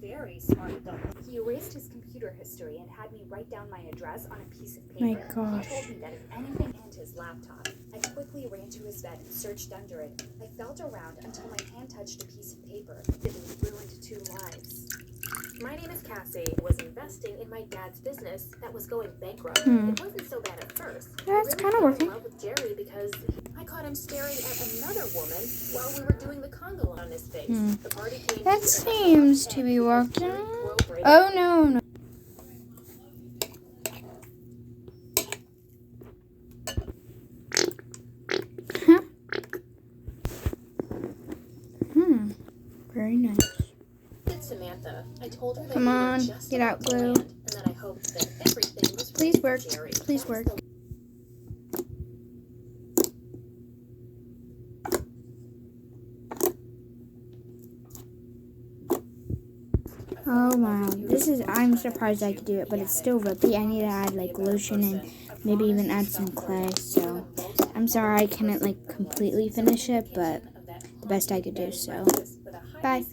very smart adult. He erased his computer history and had me write down my address on a piece of paper. My gosh. He told me that if anything happened to his laptop, I quickly ran to his bed and searched under it. I felt around until my hand touched a piece of paper. It ruined 2 lives. My name is Cassie. I was investing in my dad's business that was going bankrupt. It wasn't so bad at first. Yeah, it's I kind of really fell working. in love with Jerry because I caught him staring at another woman while we were doing the conga line on his face. The party came That to seems to be working. Oh no. Very nice. Samantha. I told her that Come we were on, just get out, about to Glue. land, and that I hoped that everything was Please ready for work. Jerry. Please That was work. Oh wow, I'm surprised I could do it, but it's still rippy. I need to add like lotion and maybe even add some clay, so I'm sorry I couldn't like completely finish it, but the best I could do, so bye.